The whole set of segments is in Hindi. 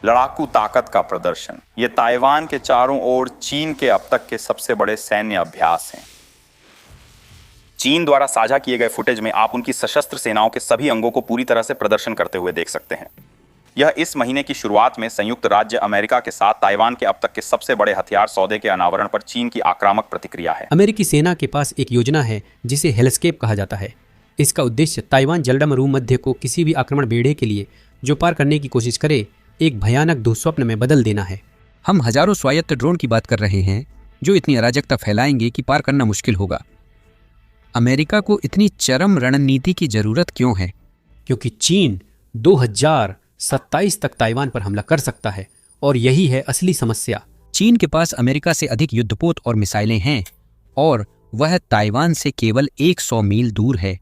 लड़ाकू ताकत का प्रदर्शन। ये ताइवान के चारों ओर चीन के अब तक के सबसे बड़े सैन्य अभ्यास हैं। चीन द्वारा साझा किए गए फुटेज में आप उनकी सशस्त्र सेनाओं के सभी अंगों को पूरी तरह से प्रदर्शन करते हुए देख सकते हैं। यह इस महीने की शुरुआत में संयुक्त राज्य अमेरिका के साथ ताइवान के अब तक के सबसे बड़े हथियार सौदे के अनावरण पर चीन की आक्रामक प्रतिक्रिया है। अमेरिकी सेना के पास एक योजना है जिसे हेलस्केप कहा जाता है। इसका उद्देश्य ताइवान जलडमरू मध्य को किसी भी आक्रमण बेड़े के लिए जो पार करने की कोशिश करे एक भयानक दुःस्वप्न में बदल देना है। हम हजारों स्वायत्त ड्रोन की बात कर रहे हैं जो इतनी अराजकता फैलाएंगे कि पार करना मुश्किल होगा। अमेरिका को इतनी चरम रणनीति की जरूरत क्यों है? क्योंकि चीन 2027 तक ताइवान पर हमला कर सकता है और यही है असली समस्या। चीन के पास अमेरिका से अधिक युद्धपोत और मिसाइलें हैं और वह ताइवान से केवल 100 मील दूर है।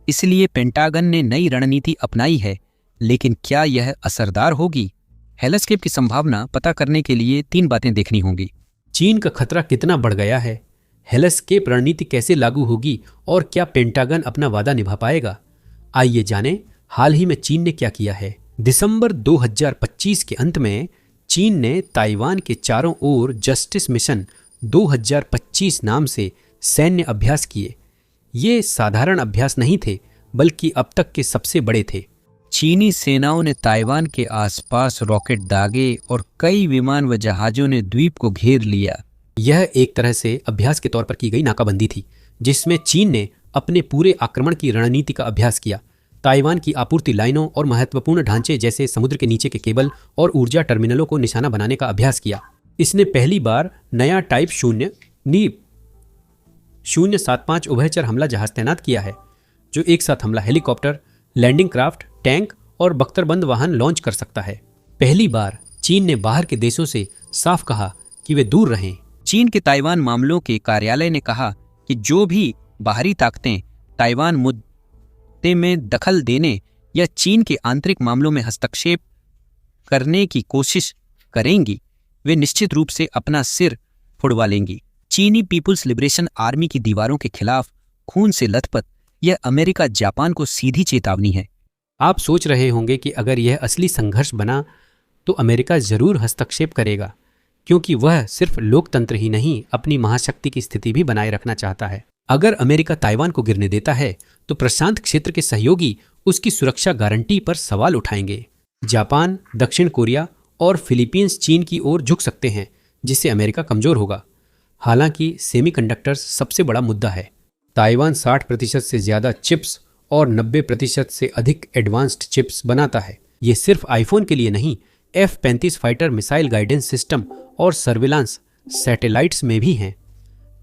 इसलिए पेंटागन ने नई रणनीति अपनाई है, लेकिन क्या यह असरदार होगी? हेलस्केप की संभावना पता करने के लिए 3 बातें देखनी होंगी। चीन का खतरा कितना बढ़ गया है, हेलस्केप रणनीति कैसे लागू होगी और क्या पेंटागन अपना वादा निभा पाएगा? आइए जानें हाल ही में चीन ने क्या किया है। दिसंबर 2025 के अंत में चीन ने ताइवान के चारों ओर जस्टिस मिशन 2025 नाम से सैन्य अभ्यास किए। ये साधारण अभ्यास नहीं थे, बल्कि अब तक के सबसे बड़े थे। चीनी सेनाओं ने ताइवान के आसपास रॉकेट दागे और कई विमान व जहाजों ने द्वीप को घेर लिया। यह एक तरह से अभ्यास के तौर पर की गई नाकाबंदी थी, जिसमें चीन ने अपने पूरे आक्रमण की रणनीति का अभ्यास किया। ताइवान की आपूर्ति लाइनों और महत्वपूर्ण ढांचे जैसे समुद्र के नीचे के केबल और ऊर्जा टर्मिनलों को निशाना बनाने का अभ्यास किया। इसने पहली बार नया टाइप 075 उभयचर हमला जहाज तैनात किया है, जो एक साथ हमला हेलीकॉप्टर, लैंडिंग क्राफ्ट, टैंक और बख्तरबंद वाहन लॉन्च कर सकता है। पहली बार चीन ने बाहर के देशों से साफ कहा कि वे दूर रहें। चीन के ताइवान मामलों के कार्यालय ने कहा कि जो भी बाहरी ताकतें ताइवान मुद्दे में दखल देने या चीन के आंतरिक मामलों में हस्तक्षेप करने की कोशिश करेंगी, वे निश्चित रूप से अपना सिर फुड़वा लेंगी। चीनी पीपुल्स लिबरेशन आर्मी की दीवारों के खिलाफ खून से लथपथ यह अमेरिका जापान को सीधी चेतावनी है। आप सोच रहे होंगे कि अगर यह असली संघर्ष बना तो अमेरिका जरूर हस्तक्षेप करेगा, क्योंकि वह सिर्फ लोकतंत्र ही नहीं अपनी महाशक्ति की स्थिति भी बनाए रखना चाहता है। अगर अमेरिका ताइवान को गिरने देता है तो प्रशांत क्षेत्र के सहयोगी उसकी सुरक्षा गारंटी पर सवाल उठाएंगे। जापान, दक्षिण कोरिया और फिलीपींस चीन की ओर झुक सकते हैं, जिससे अमेरिका कमजोर होगा। हालांकि सेमीकंडक्टर्स सबसे बड़ा मुद्दा है। ताइवान 60% से ज्यादा चिप्स और 90% से अधिक एडवांस्ड चिप्स बनाता है। ये सिर्फ आईफोन के लिए नहीं, F-35 fighter missile guidance system और सर्विलांस सैटेलाइट्स में भी हैं।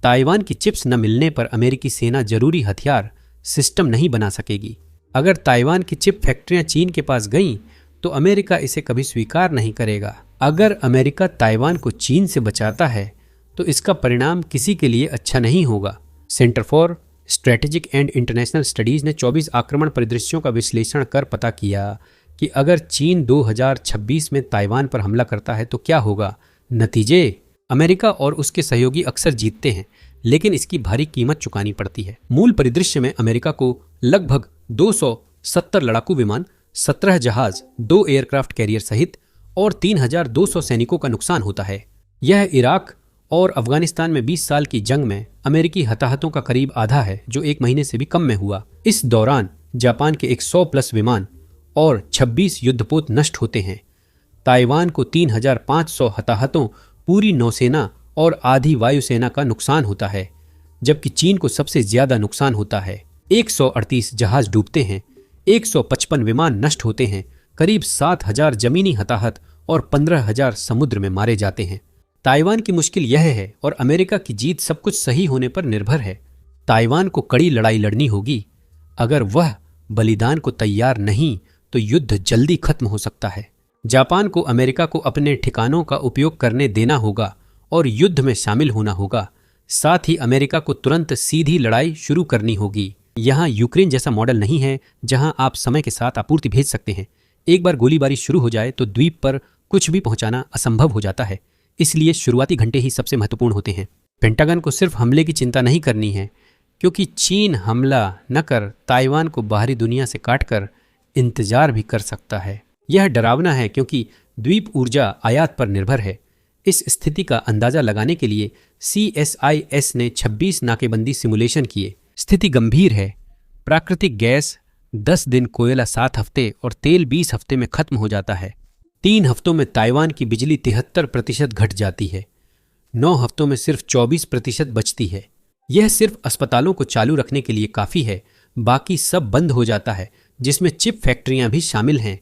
ताइवान की चिप्स न मिलने पर अमेरिकी सेना जरूरी हथियार सिस्टम नहीं बना सकेगी। अगर ताइवान की चिप फैक्ट्रियां चीन के पास गईं तो अमेरिका इसे कभी स्वीकार नहीं करेगा। अगर अमेरिका ताइवान को चीन से बचाता है तो इसका परिणाम किसी के लिए अच्छा नहीं होगा। Centre for strategic and international studies ने 24 आक्रमण परिदृश्यों का विश्लेषण कर पता किया कि अगर चीन 2026 में ताइवान पर हमला करता है तो क्या होगा। नतीजे, अमेरिका और उसके सहयोगी अक्सर जीतते हैं, लेकिन इसकी भारी कीमत चुकानी पड़ती है। मूल परिदृश्य में अमेरिका को लगभग 270 लड़ाकू विमान, 17 जहाज, 2 एयरक्राफ्ट कैरियर सहित और 3200 सैनिकों का नुकसान होता है। यह इराक और अफगानिस्तान में 20 साल की जंग में अमेरिकी हताहतों का करीब आधा है, जो 1 महीने से भी कम में हुआ। इस दौरान जापान के 100+ विमान और 26 युद्धपोत नष्ट होते हैं। ताइवान को 3500 हताहतों, पूरी नौसेना और आधी वायुसेना का नुकसान होता है, जबकि चीन को सबसे ज्यादा नुकसान होता है। 138 जहाज डूबते हैं, 155 विमान नष्ट होते हैं, करीब 7000 जमीनी हताहत और 15000 समुद्र में मारे जाते हैं। ताइवान की मुश्किल यह है और अमेरिका की जीत सब कुछ सही होने पर निर्भर है। ताइवान को कड़ी लड़ाई लड़नी होगी। अगर वह बलिदान को तैयार नहीं तो युद्ध जल्दी खत्म हो सकता है। जापान को अमेरिका को अपने ठिकानों का उपयोग करने देना होगा और युद्ध में शामिल होना होगा। साथ ही अमेरिका को तुरंत सीधी लड़ाई शुरू करनी होगी। यहाँ यूक्रेन जैसा मॉडल नहीं है जहाँ आप समय के साथ आपूर्ति भेज सकते हैं। एक बार गोलीबारी शुरू हो जाए तो द्वीप पर कुछ भी पहुंचाना असंभव हो जाता है। इसलिए शुरुआती घंटे ही सबसे महत्वपूर्ण होते हैं। पेंटागन को सिर्फ हमले की चिंता नहीं करनी है, क्योंकि चीन हमला न कर ताइवान को बाहरी दुनिया से काटकर इंतजार भी कर सकता है। यह डरावना है क्योंकि द्वीप ऊर्जा आयात पर निर्भर है। इस स्थिति का अंदाजा लगाने के लिए CSIS ने 26 नाकेबंदी सिमुलेशन किए। स्थिति गंभीर है। प्राकृतिक गैस 10 दिन, कोयला 7 हफ्ते और तेल 20 हफ्ते में खत्म हो जाता है। 3 हफ्तों में ताइवान की बिजली 73% घट जाती है। 9 हफ्तों में सिर्फ 24% बचती है। यह सिर्फ अस्पतालों को चालू रखने के लिए काफ़ी है, बाकी सब बंद हो जाता है, जिसमें चिप फैक्ट्रियां भी शामिल हैं।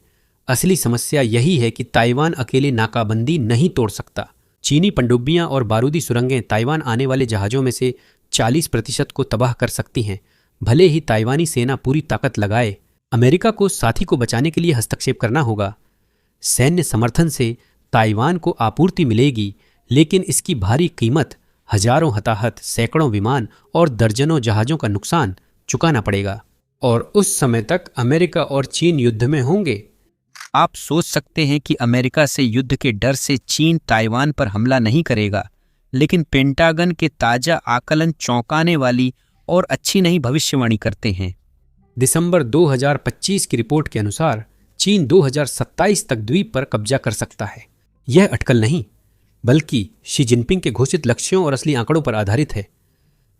असली समस्या यही है कि ताइवान अकेले नाकाबंदी नहीं तोड़ सकता। चीनी पनडुब्बियां और बारूदी सुरंगें ताइवान आने वाले जहाज़ों में से 40% को तबाह कर सकती हैं, भले ही ताइवानी सेना पूरी ताकत लगाए। अमेरिका को साथी को बचाने के लिए हस्तक्षेप करना होगा। सैन्य समर्थन से ताइवान को आपूर्ति मिलेगी, लेकिन इसकी भारी कीमत हजारों हताहत, सैकड़ों विमान और दर्जनों जहाज़ों का नुकसान चुकाना पड़ेगा। और उस समय तक अमेरिका और चीन युद्ध में होंगे। आप सोच सकते हैं कि अमेरिका से युद्ध के डर से चीन ताइवान पर हमला नहीं करेगा, लेकिन पेंटागन के ताज़ा आकलन चौंकाने वाली और अच्छी नहीं भविष्यवाणी करते हैं। दिसंबर 2025 की रिपोर्ट के अनुसार चीन 2027 तक द्वीप पर कब्जा कर सकता है। यह अटकल नहीं, बल्कि शी जिनपिंग के घोषित लक्ष्यों और असली आंकड़ों पर आधारित है।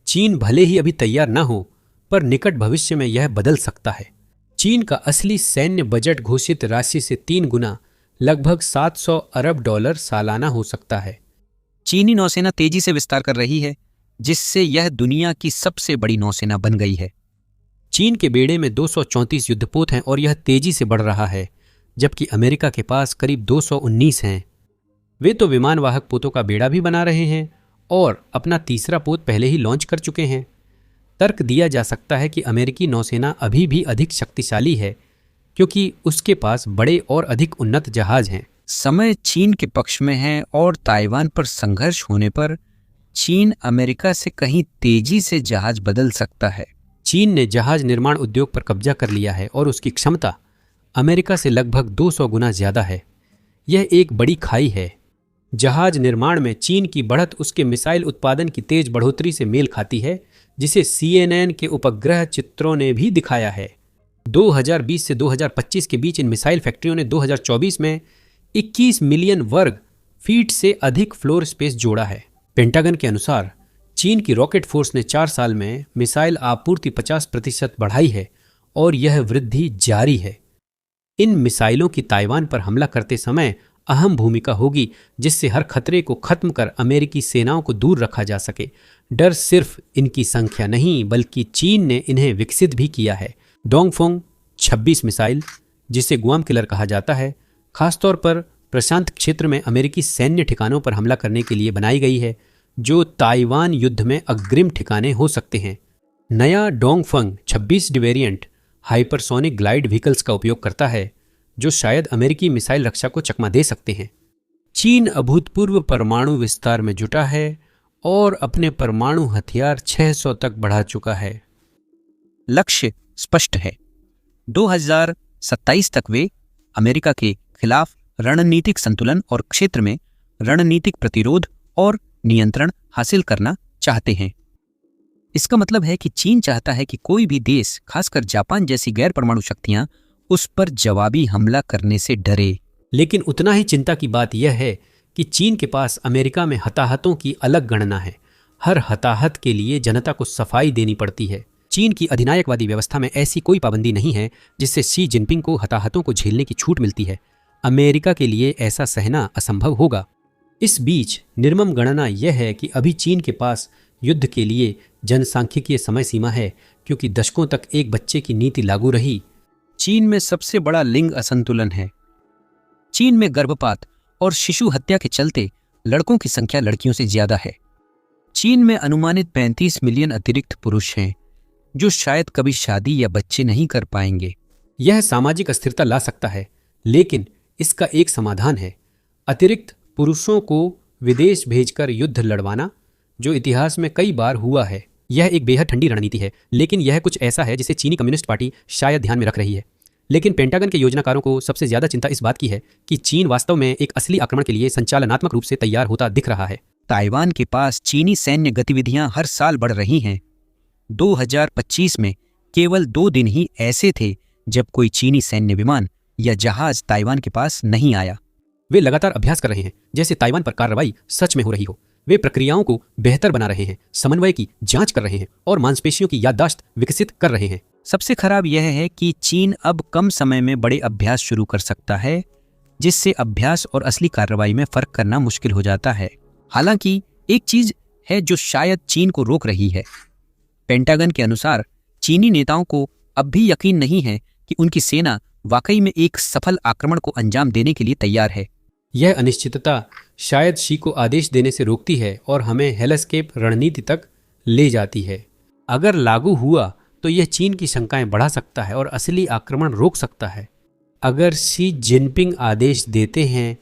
चीन भले ही अभी तैयार न हो, पर निकट भविष्य में यह बदल सकता है। चीन का असली सैन्य बजट घोषित राशि से 3 गुना, लगभग $700 अरब सालाना हो सकता है। चीनी नौसेना तेजी से विस्तार कर रही है, जिससे यह दुनिया की सबसे बड़ी नौसेना बन गई है। चीन के बेड़े में 234 युद्धपोत हैं और यह तेजी से बढ़ रहा है, जबकि अमेरिका के पास करीब 219 हैं। वे तो विमान वाहक पोतों का बेड़ा भी बना रहे हैं और अपना तीसरा पोत पहले ही लॉन्च कर चुके हैं। तर्क दिया जा सकता है कि अमेरिकी नौसेना अभी भी अधिक शक्तिशाली है, क्योंकि उसके पास बड़े और अधिक उन्नत जहाज हैं। समय चीन के पक्ष में है और ताइवान पर संघर्ष होने पर चीन अमेरिका से कहीं तेजी से जहाज बदल सकता है। चीन ने जहाज निर्माण उद्योग पर कब्जा कर लिया है और उसकी क्षमता अमेरिका से लगभग 200 गुना ज्यादा है। यह एक बड़ी खाई है। जहाज निर्माण में चीन की बढ़त उसके मिसाइल उत्पादन की तेज बढ़ोतरी से मेल खाती है, जिसे CNN के उपग्रह चित्रों ने भी दिखाया है। 2020 से 2025 के बीच इन मिसाइल फैक्ट्रियों ने 2024 में 21 मिलियन वर्ग फीट से अधिक फ्लोर स्पेस जोड़ा है। पेंटागन के अनुसार चीन की रॉकेट फोर्स ने 4 साल में मिसाइल आपूर्ति 50% बढ़ाई है और यह वृद्धि जारी है। इन मिसाइलों की ताइवान पर हमला करते समय अहम भूमिका होगी, जिससे हर खतरे को खत्म कर अमेरिकी सेनाओं को दूर रखा जा सके। डर सिर्फ इनकी संख्या नहीं, बल्कि चीन ने इन्हें विकसित भी किया है। डोंगफोंग 26 मिसाइल, जिसे गुआम किलर कहा जाता है, खासतौर पर प्रशांत क्षेत्र में अमेरिकी सैन्य ठिकानों पर हमला करने के लिए बनाई गई है, जो ताइवान युद्ध में अग्रिम ठिकाने हो सकते हैं। नया डोंगफोंग 26 वेरिएंट हाइपरसोनिक ग्लाइड व्हीकल्स का उपयोग करता है, जो शायद अमेरिकी मिसाइल रक्षा को चकमा दे सकते हैं। चीन अभूतपूर्व परमाणु विस्तार में जुटा है और अपने परमाणु हथियार 600 तक बढ़ा चुका है। लक्ष्य स्पष्ट है। 2027 तक वे अमेरिका के खिलाफ रणनीतिक संतुलन और क्षेत्र में रणनीतिक प्रतिरोध और नियंत्रण हासिल करना चाहते हैं। इसका मतलब है कि चीन चाहता है कि कोई भी देश, खासकर जापान जैसी गैर परमाणु शक्तियां, उस पर जवाबी हमला करने से डरे। लेकिन उतना ही चिंता की बात यह है कि चीन के पास अमेरिका में हताहतों की अलग गणना है। हर हताहत के लिए जनता को सफाई देनी पड़ती है। चीन की अधिनायकवादी व्यवस्था में ऐसी कोई पाबंदी नहीं है जिससे शी जिनपिंग को हताहतों को झेलने की छूट मिलती है। अमेरिका के लिए ऐसा सहना असंभव होगा। इस बीच निर्मम गणना यह है कि अभी चीन के पास युद्ध के लिए जनसांख्यिकीय समय सीमा है, क्योंकि दशकों तक एक बच्चे की नीति लागू रही। चीन में सबसे बड़ा लिंग असंतुलन है। चीन में गर्भपात और शिशु हत्या के चलते लड़कों की संख्या लड़कियों से ज्यादा है। चीन में अनुमानित 35 मिलियन अतिरिक्त पुरुष हैं, जो शायद कभी शादी या बच्चे नहीं कर पाएंगे। यह सामाजिक अस्थिरता ला सकता है, लेकिन इसका एक समाधान है। अतिरिक्त पुरुषों को विदेश भेजकर युद्ध लड़वाना, जो इतिहास में कई बार हुआ है। यह एक बेहद ठंडी रणनीति है, लेकिन यह कुछ ऐसा है जिसे चीनी कम्युनिस्ट पार्टी शायद ध्यान में रख रही है। लेकिन पेंटागन के योजनाकारों को सबसे ज्यादा चिंता इस बात की है कि चीन वास्तव में एक असली आक्रमण के लिए संचालनात्मक रूप से तैयार होता दिख रहा है। ताइवान के पास चीनी सैन्य गतिविधियां हर साल बढ़ रही हैं। 2025 में केवल 2 दिन ही ऐसे थे जब कोई चीनी सैन्य विमान या जहाज ताइवान के पास नहीं आया। वे लगातार अभ्यास कर रहे हैं, जैसे ताइवान पर कार्रवाई सच में हो रही हो। वे प्रक्रियाओं को बेहतर बना रहे हैं, समन्वय की जांच कर रहे हैं और मांसपेशियों की याददाश्त विकसित कर रहे हैं। सबसे खराब यह है कि चीन अब कम समय में बड़े अभ्यास शुरू कर सकता है, जिससे अभ्यास और असली कार्रवाई में फर्क करना मुश्किल हो जाता है। हालांकि एक चीज है जो शायद चीन को रोक रही है। पेंटागन के अनुसार चीनी नेताओं को अब भी यकीन नहीं है कि उनकी सेना वाकई में एक सफल आक्रमण को अंजाम देने के लिए तैयार है। यह अनिश्चितता शायद शी को आदेश देने से रोकती है और हमें हेलस्केप रणनीति तक ले जाती है। अगर लागू हुआ तो यह चीन की शंकाएं बढ़ा सकता है और असली आक्रमण रोक सकता है। अगर शी जिनपिंग आदेश देते हैं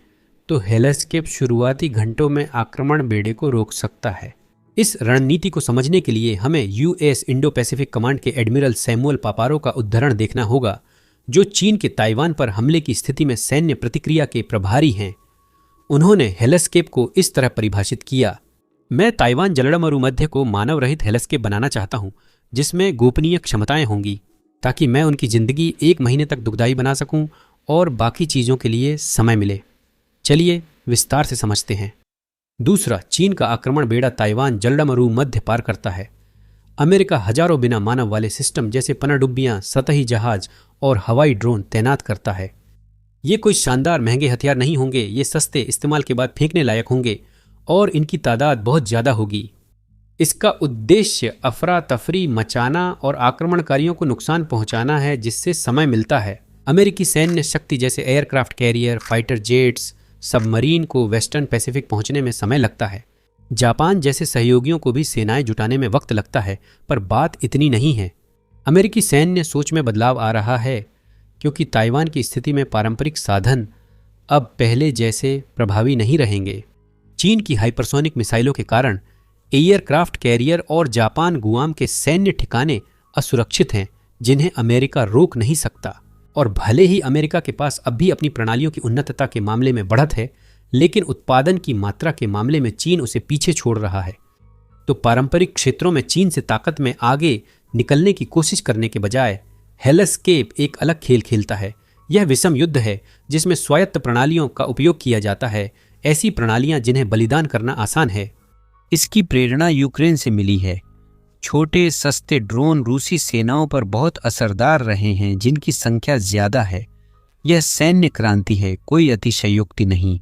तो हेलस्केप शुरुआती घंटों में आक्रमण बेड़े को रोक सकता है। इस रणनीति को समझने के लिए हमें यूएस इंडो पैसिफिक कमांड के एडमिरल सैमुअल पापारो का उद्धरण देखना होगा, जो चीन के ताइवान पर हमले की स्थिति में सैन्य प्रतिक्रिया के प्रभारी हैं। उन्होंने हेलस्केप को इस तरह परिभाषित किया: मैं ताइवान जलमरुमध्य को मानव रहित हेलस्केप बनाना चाहता हूं, जिसमें गोपनीय क्षमताएं होंगी, ताकि मैं उनकी जिंदगी 1 महीने तक दुखदायी बना सकूं और बाकी चीजों के लिए समय मिले। चलिए विस्तार से समझते हैं। दूसरा, चीन का आक्रमण बेड़ा ताइवान जलमरुमध्य पार करता है। अमेरिका हजारों बिना मानव वाले सिस्टम जैसे पनडुब्बियां, सतही जहाज और हवाई ड्रोन तैनात करता है। ये कोई शानदार महंगे हथियार नहीं होंगे, ये सस्ते, इस्तेमाल के बाद फेंकने लायक होंगे और इनकी तादाद बहुत ज्यादा होगी। इसका उद्देश्य अफरा तफरी मचाना और आक्रमणकारियों को नुकसान पहुंचाना है, जिससे समय मिलता है। अमेरिकी सैन्य शक्ति जैसे aircraft carrier, fighter jets, submarine को वेस्टर्न पैसिफिक पहुंचने में समय लगता है। जापान जैसे सहयोगियों को भी सेनाएं जुटाने में वक्त लगता है, पर बात इतनी नहीं है। अमेरिकी सैन्य सोच में बदलाव आ रहा है, क्योंकि ताइवान की स्थिति में पारंपरिक साधन अब पहले जैसे प्रभावी नहीं रहेंगे। चीन की हाइपरसोनिक मिसाइलों के कारण एयरक्राफ्ट कैरियर और जापान गुआम के सैन्य ठिकाने असुरक्षित हैं, जिन्हें अमेरिका रोक नहीं सकता। और भले ही अमेरिका के पास अब भी अपनी प्रणालियों की उन्नतता के मामले में बढ़त है, लेकिन उत्पादन की मात्रा के मामले में चीन उसे पीछे छोड़ रहा है। तो पारंपरिक क्षेत्रों में चीन से ताकत में आगे निकलने की कोशिश करने के बजाय हेलस्केप एक अलग खेल खेलता है। यह विषम युद्ध है, जिसमें स्वायत्त प्रणालियों का उपयोग किया जाता है, ऐसी प्रणालियां जिन्हें बलिदान करना आसान है। इसकी प्रेरणा यूक्रेन से मिली है। छोटे सस्ते ड्रोन रूसी सेनाओं पर बहुत असरदार रहे हैं, जिनकी संख्या ज्यादा है। यह सैन्य क्रांति है, कोई अतिशयोक्ति नहीं।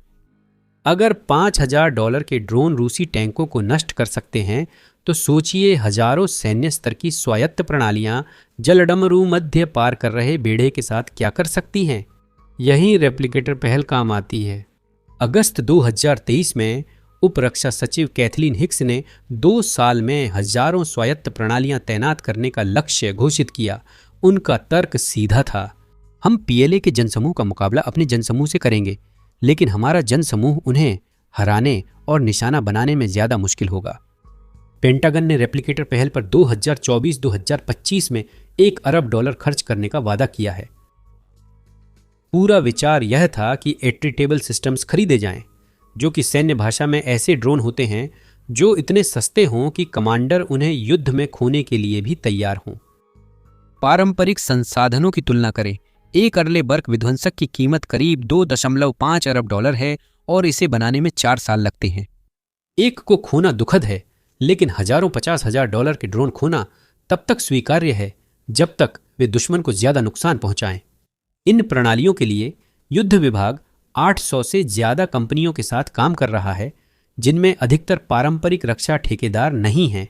अगर $5000 के ड्रोन रूसी टैंकों को नष्ट कर सकते हैं, तो सोचिए हजारों सैन्य स्तर की स्वायत्त प्रणालियां जलमरुमध्य पार कर रहे बेड़े के साथ क्या कर सकती हैं। यही रेप्लिकेटर पहल काम आती है। अगस्त 2023 में उप रक्षा सचिव कैथलीन हिक्स ने 2 साल में हजारों स्वायत्त प्रणालियां तैनात करने का लक्ष्य घोषित किया। उनका तर्क सीधा था: हम पीएलए के जनसमूह का मुकाबला अपने जनसमूह से करेंगे, लेकिन हमारा जनसमूह उन्हें हराने और निशाना बनाने में ज्यादा मुश्किल होगा। पेंटागन ने रेप्लिकेटर पहल पर 2024-2025 में $1 अरब खर्च करने का वादा किया है। पूरा विचार यह था कि एट्रीटेबल सिस्टम्स खरीदे जाएं, जो कि सैन्य भाषा में ऐसे ड्रोन होते हैं जो इतने सस्ते हों कि कमांडर उन्हें युद्ध में खोने के लिए भी तैयार हों। पारंपरिक संसाधनों की तुलना करें। एक अर्लेबर्ग विध्वंसक की कीमत करीब $2.5 अरब है और इसे बनाने में 4 साल लगते हैं। एक को खोना दुखद है, लेकिन हजारों $50,000 के ड्रोन खोना तब तक स्वीकार्य है जब तक वे दुश्मन को ज्यादा नुकसान पहुंचाएं। इन प्रणालियों के लिए युद्ध विभाग 800 से ज्यादा कंपनियों के साथ काम कर रहा है, जिनमें अधिकतर पारंपरिक रक्षा ठेकेदार नहीं हैं।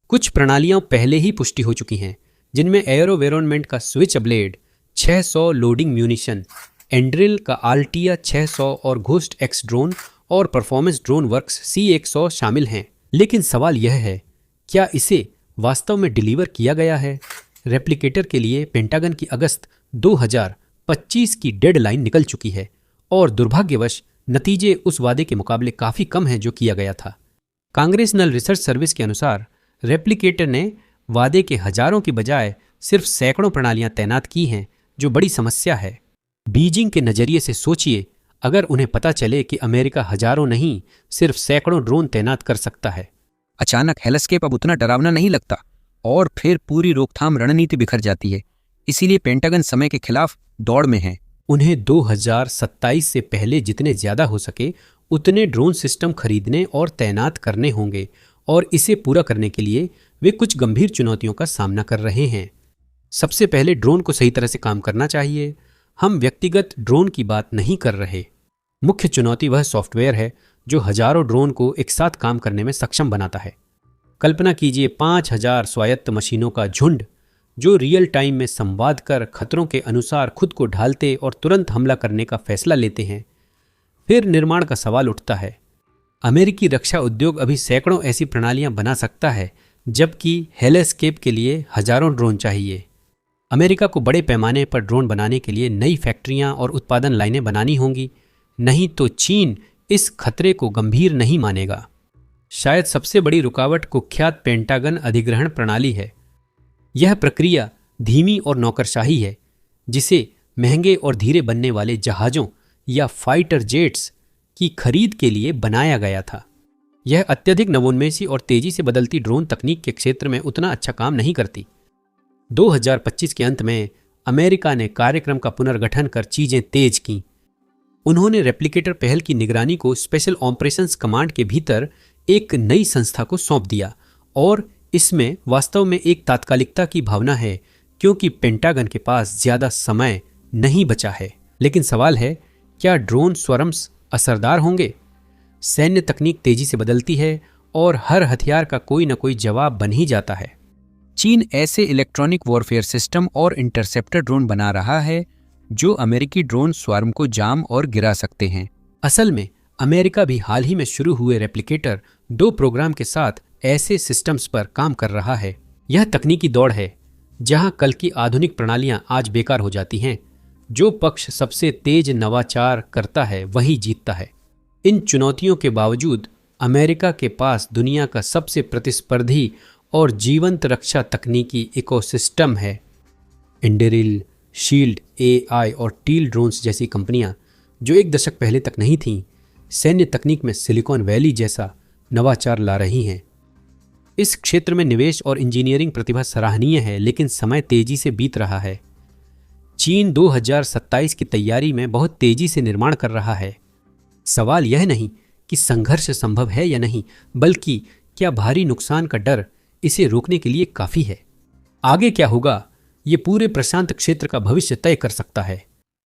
कुछ प्रणालियां पहले ही पुष्टि हो चुकी हैं, जिनमें एयरोवेरोनमेंट का स्विच ब्लेड, 600 लोडिंग म्यूनिशन, एंड्रिल का आल्टिया 600 और घोस्ट एक्स ड्रोन और परफॉर्मेंस ड्रोन वर्क्स C100 शामिल हैं। लेकिन सवाल यह है, क्या इसे वास्तव में डिलीवर किया गया है? रेप्लिकेटर के लिए पेंटागन की अगस्त 2025 की डेडलाइन निकल चुकी है और दुर्भाग्यवश नतीजे उस वादे के मुकाबले काफी कम हैं जो किया गया था। कांग्रेसनल रिसर्च सर्विस के अनुसार रेप्लिकेटर ने वादे के हजारों की बजाय सिर्फ सैकड़ों प्रणालियां तैनात की हैं, जो बड़ी समस्या है। बीजिंग के नजरिए से सोचिए, अगर उन्हें पता चले कि अमेरिका हजारों नहीं सिर्फ सैकड़ों ड्रोन तैनात कर सकता है। अचानक हेलस्केप अब उतना डरावना नहीं लगता और फिर पूरी रोकथाम रणनीति बिखर जाती है। इसीलिए पेंटागन समय के खिलाफ दौड़ में है। उन्हें 2027 से पहले जितने ज्यादा हो सके उतने ड्रोन सिस्टम खरीदने और तैनात करने होंगे, और इसे पूरा करने के लिए वे कुछ गंभीर चुनौतियों का सामना कर रहे हैं। सबसे पहले ड्रोन को सही तरह से काम करना चाहिए। हम व्यक्तिगत ड्रोन की बात नहीं कर रहे। मुख्य चुनौती वह सॉफ्टवेयर है जो हजारों ड्रोन को एक साथ काम करने में सक्षम बनाता है। कल्पना कीजिए 5000 स्वायत्त मशीनों का झुंड जो रियल टाइम में संवाद कर खतरों के अनुसार खुद को ढालते और तुरंत हमला करने का फैसला लेते हैं। फिर निर्माण का सवाल उठता है। अमेरिकी रक्षा उद्योग अभी सैकड़ों ऐसी प्रणालियां बना सकता है, जबकि हेलेस्केप के लिए हजारों ड्रोन चाहिए। अमेरिका को बड़े पैमाने पर ड्रोन बनाने के लिए नई फैक्ट्रियां और उत्पादन लाइनें बनानी होंगी, नहीं तो चीन इस खतरे को गंभीर नहीं मानेगा। शायद सबसे बड़ी रुकावट कुख्यात पेंटागन अधिग्रहण प्रणाली है। यह प्रक्रिया धीमी और नौकरशाही है, जिसे महंगे और धीरे बनने वाले जहाज़ों या फाइटर जेट्स की खरीद के लिए बनाया गया था। यह अत्यधिक नवोन्मेषी और तेजी से बदलती ड्रोन तकनीक के क्षेत्र में उतना अच्छा काम नहीं करती। 2025 के अंत में अमेरिका ने कार्यक्रम का पुनर्गठन कर चीजें तेज की। उन्होंने रेप्लिकेटर पहल की निगरानी को स्पेशल ऑपरेशंस कमांड के भीतर एक नई संस्था को सौंप दिया, और इसमें वास्तव में एक तात्कालिकता की भावना है, क्योंकि पेंटागन के पास ज्यादा समय नहीं बचा है। लेकिन सवाल है, क्या ड्रोन स्वरम्स असरदार होंगे? सैन्य तकनीक तेजी से बदलती है और हर हथियार का कोई न कोई जवाब बन ही जाता है। चीन ऐसे इलेक्ट्रॉनिक वॉरफेयर सिस्टम और इंटरसेप्टर ड्रोन बना रहा है जो अमेरिकी ड्रोन स्वार्म को जाम और गिरा सकते हैं। असल में अमेरिका भी हाल ही में शुरू हुए रेप्लिकेटर 2 प्रोग्राम के साथ ऐसे सिस्टम्स पर काम कर रहा है। यह तकनीकी दौड़ है जहां कल की आधुनिक प्रणालियां आज बेकार हो जाती हैं। जो पक्ष सबसे तेज नवाचार करता है वही जीतता है। इन चुनौतियों के बावजूद अमेरिका के पास दुनिया का सबसे प्रतिस्पर्धी और जीवंत रक्षा तकनीकी इकोसिस्टम है। इंडेरिल, शील्ड एआई और टील ड्रोन्स जैसी कंपनियां जो एक दशक पहले तक नहीं थीं, सैन्य तकनीक में सिलिकॉन वैली जैसा नवाचार ला रही हैं। इस क्षेत्र में निवेश और इंजीनियरिंग प्रतिभा सराहनीय है, लेकिन समय तेजी से बीत रहा है। चीन 2027 की तैयारी में बहुत तेजी से निर्माण कर रहा है। सवाल यह नहीं कि संघर्ष संभव है या नहीं, बल्कि क्या भारी नुकसान का डर इसे रोकने के लिए काफी है। आगे क्या होगा, ये पूरे प्रशांत क्षेत्र का भविष्य तय कर सकता है।